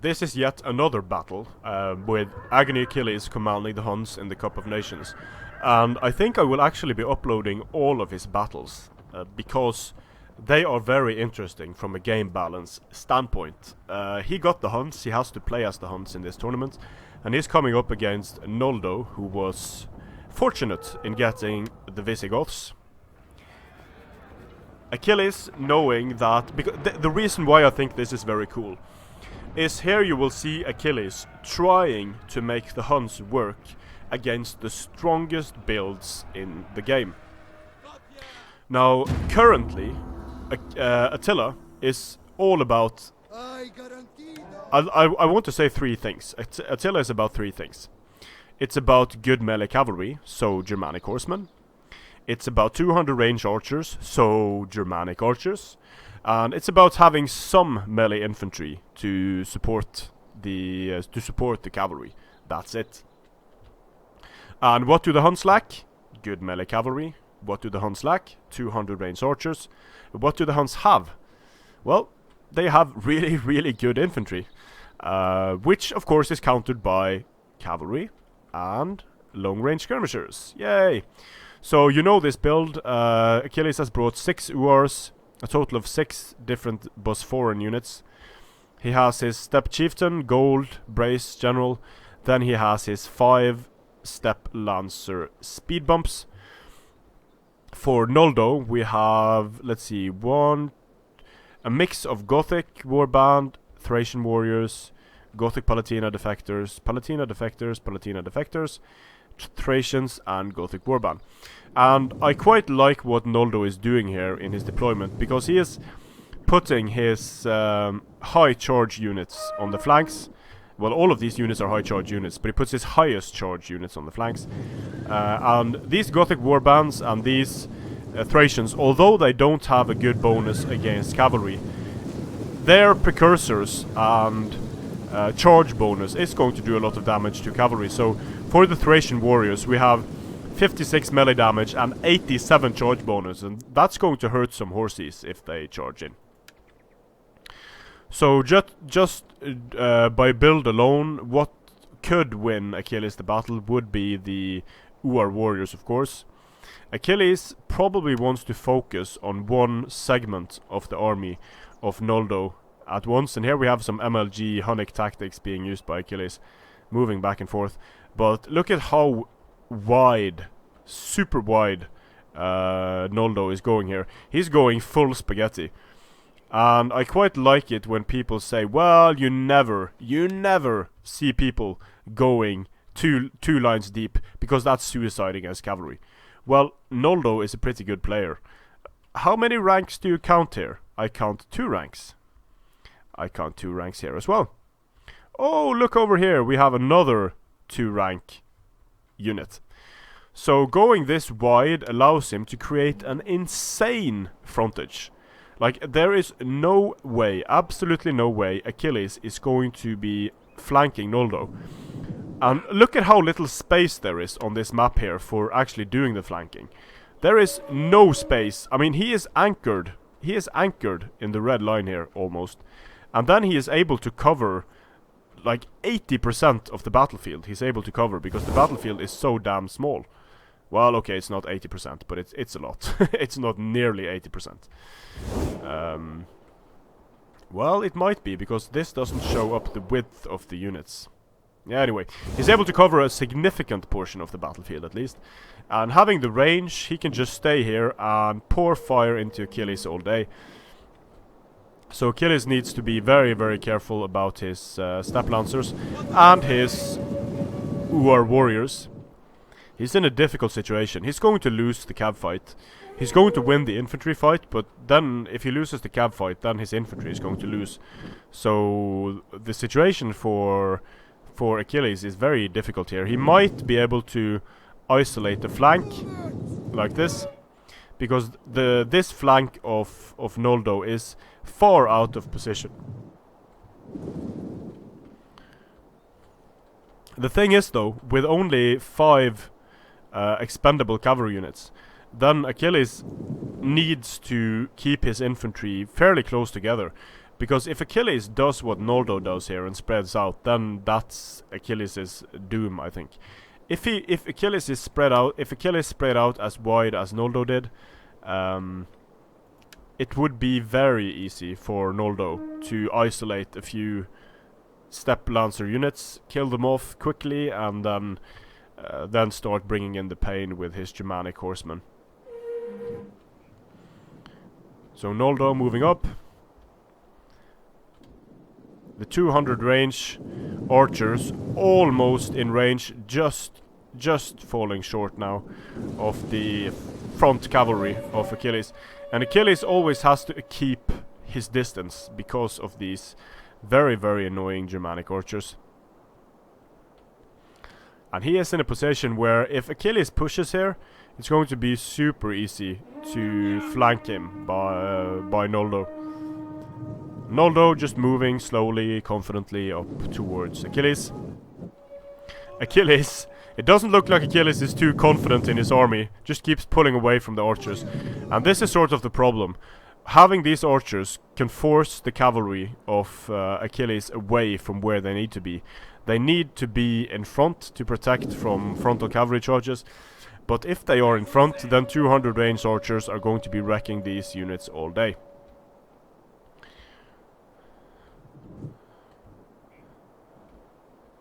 this is yet another battle with Aggony Achilles commanding the Huns in the Cup of Nations. And I think I will actually be uploading all of his battles because they are very interesting from a game balance standpoint. He got the Huns, he has to play as the Huns in this tournament, and he's coming up against Noldo, who was fortunate in getting the Visigoths. Achilles, knowing that, because the reason why I think this is very cool is here you will see Achilles trying to make the Huns work against the strongest builds in the game. Now, currently, Attila is all about... I want to say three things. Attila is about three things. It's about good melee cavalry, so Germanic horsemen. It's about 200 range archers, so Germanic archers. And it's about having some melee infantry to support the cavalry. That's it. And what do the Huns lack? Good melee cavalry. What do the Huns lack? 200 range archers. What do the Huns have? Well, they have really, really good infantry, which of course is countered by cavalry and long-range skirmishers. Yay! So you know this build. Achilles has brought 6 URs, a total of 6 different Bosphorian units. He has his Steppe Chieftain, Gold, Brace, General. Then he has his 5 Steppe Lancer speed bumps. For Noldo, we have, let's see, a mix of Gothic Warband, Thracian Warriors, Gothic Palatina Defectors, Thracians, and Gothic Warband. And I quite like what Noldo is doing here in his deployment, because he is putting his high charge units on the flanks. Well, all of these units are high charge units, but he puts his highest charge units on the flanks. And these Gothic Warbands and these Thracians, although they don't have a good bonus against cavalry, their precursors and charge bonus is going to do a lot of damage to cavalry. So for the Thracian warriors, we have 56 melee damage and 87 charge bonus, and that's going to hurt some horses if they charge in. So just by build alone, what could win Achilles the battle would be the UR warriors, of course. Achilles probably wants to focus on one segment of the army of Noldo at once, and here we have some MLG Hunnic tactics being used by Achilles, moving back and forth. But look at how wide, super wide, Noldo is going here. He's going full spaghetti. And I quite like it when people say, well, you never see people going two lines deep, because that's suicide against cavalry. Well, Noldo is a pretty good player. How many ranks do you count here? I count 2 ranks. I count 2 ranks here as well. Oh, look over here, we have another 2 rank unit. So going this wide allows him to create an insane frontage. Like, there is no way, absolutely no way, Achilles is going to be flanking Noldo. And look at how little space there is on this map here for actually doing the flanking. There is no space. I mean, he is anchored. He is anchored in the red line here, almost. And then he is able to cover, like, 80% of the battlefield. He's able to cover, because the battlefield is so damn small. Well, okay, it's not 80%, but it's a lot. It's not nearly 80%. Well, it might be, because this doesn't show up the width of the units. Yeah, anyway, he's able to cover a significant portion of the battlefield, at least. And having the range, he can just stay here and pour fire into Achilles all day. So Achilles needs to be very, very careful about his Steppe Lancers and his UR warriors. He's in a difficult situation. He's going to lose the cab fight. He's going to win the infantry fight, but then if he loses the cab fight, then his infantry is going to lose. So the situation for Achilles is very difficult here. He might be able to isolate the flank like this, because this flank of Noldo is far out of position. The thing is, though, with only 5 expendable cavalry units, then Achilles needs to keep his infantry fairly close together. Because if Achilles does what Noldo does here and spreads out, then that's Achilles' doom, I think. If Achilles is spread out, if Achilles spread out as wide as Noldo did, it would be very easy for Noldo to isolate a few step lancer units, kill them off quickly, and then start bringing in the pain with his Germanic horsemen. So Noldo moving up. The 200 range archers almost in range, just falling short now of the front cavalry of Achilles. And Achilles always has to keep his distance because of these very, very annoying Germanic archers. And he is in a position where if Achilles pushes here, it's going to be super easy to flank him by Noldo. Noldo just moving slowly, confidently up towards Achilles. Achilles, it doesn't look like Achilles is too confident in his army, just keeps pulling away from the archers. And this is sort of the problem. Having these archers can force the cavalry of Achilles away from where they need to be. They need to be in front to protect from frontal cavalry charges. But if they are in front, then 200 range archers are going to be wrecking these units all day.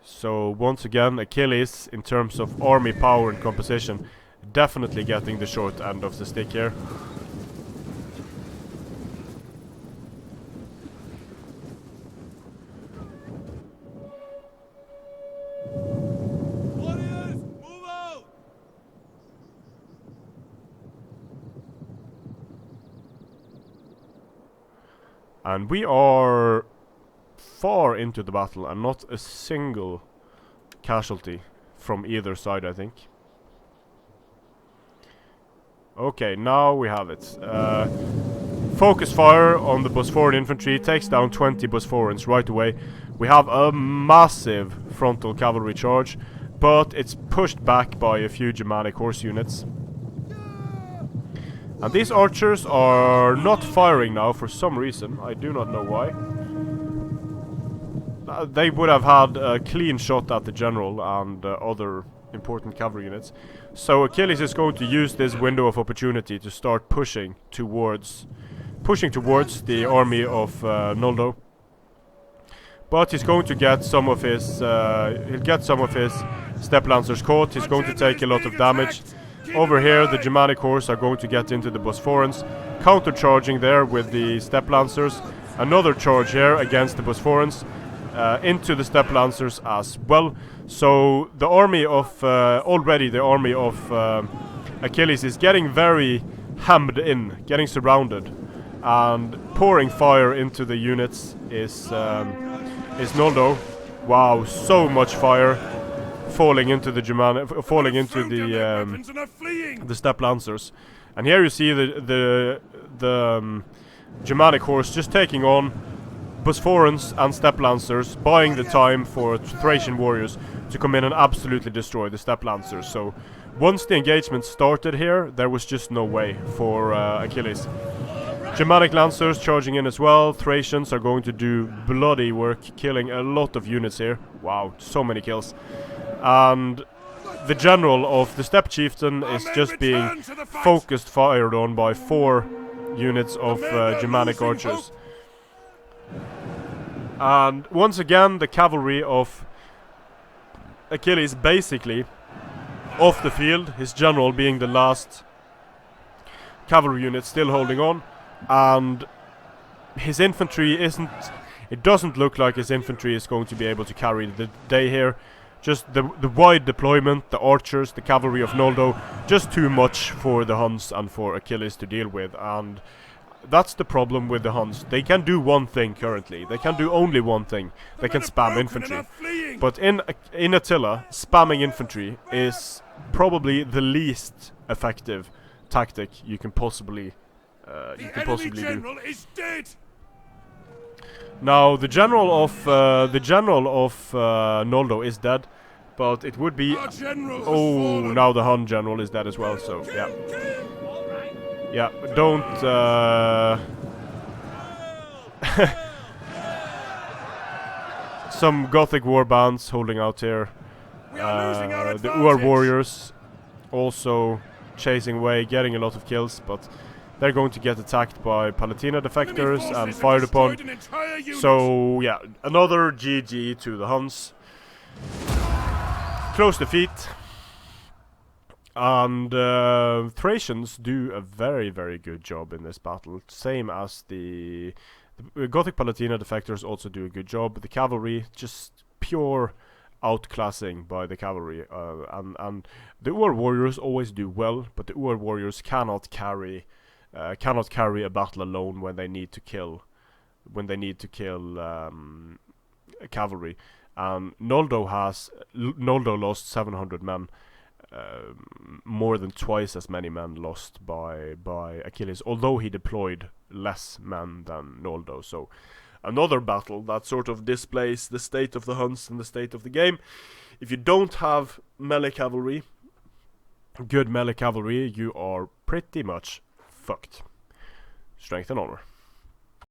So once again, Achilles, in terms of army power and composition, definitely getting the short end of the stick here. Warriors, move out! And we are far into the battle and not a single casualty from either side, I think. Okay, now we have it. Focus fire on the Bosphorian infantry takes down 20 Bosphorians right away. We have a massive frontal cavalry charge, but it's pushed back by a few Germanic horse units. And these archers are not firing now for some reason. I do not know why. They would have had a clean shot at the general and other important cavalry units. So Achilles is going to use this window of opportunity to start pushing towards the army of Noldo. But he's going to get some of his step lancers caught. He's going to take a lot of damage. Over here, the Germanic horse are going to get into the Bosphorans, counter-charging there with the step lancers. Another charge here against the Bosphorans. Into the step lancers as well. So the army of Achilles is getting very hemmed in, getting surrounded, and pouring fire into the units is Noldo. Wow, so much fire falling into the the step lancers. And here you see the Germanic horse just taking on Bosphorans and step lancers, buying the time for Thracian warriors to come in and absolutely destroy the step lancers. So once the engagement started here, there was just no way for Achilles. Germanic lancers charging in as well. Thracians are going to do bloody work, killing a lot of units here. Wow, so many kills. And the general of the steppe chieftain is just being focused fired on by 4 units of Germanic archers. And once again, the cavalry of Achilles basically off the field, his general being the last cavalry unit still holding on, and his infantry it doesn't look like his infantry is going to be able to carry the day here. Just the wide deployment, the archers, the cavalry of Noldo, just too much for the Huns and for Achilles to deal with. And that's the problem with the Huns. They can do one thing currently. They can do only one thing. They can spam infantry. But in Attila, spamming infantry is probably the least effective tactic you can possibly do. Now the general of Noldo is dead, but it would be now the Hun general is dead as well. So yeah. Yeah, don't Some Gothic warbands holding out here. We are losing our The advantage. Uar warriors also chasing away, getting a lot of kills, but they're going to get attacked by Palatina defectors Enemy and forces have fired upon. destroyed an entire unit. So yeah, another GG to the Huns. Close defeat. And Thracians do a very, very good job in this battle. Same as the Gothic Palatina defectors also do a good job. The cavalry, just pure outclassing by the cavalry. And the Uar warriors always do well, but the Uar warriors cannot carry a battle alone when they need to kill cavalry. Noldo lost 700 men. More than twice as many men lost by Achilles, although he deployed less men than Noldo. So another battle that sort of displays the state of the Huns and the state of the game. If you don't have melee cavalry, good melee cavalry, you are pretty much fucked. Strength and honor.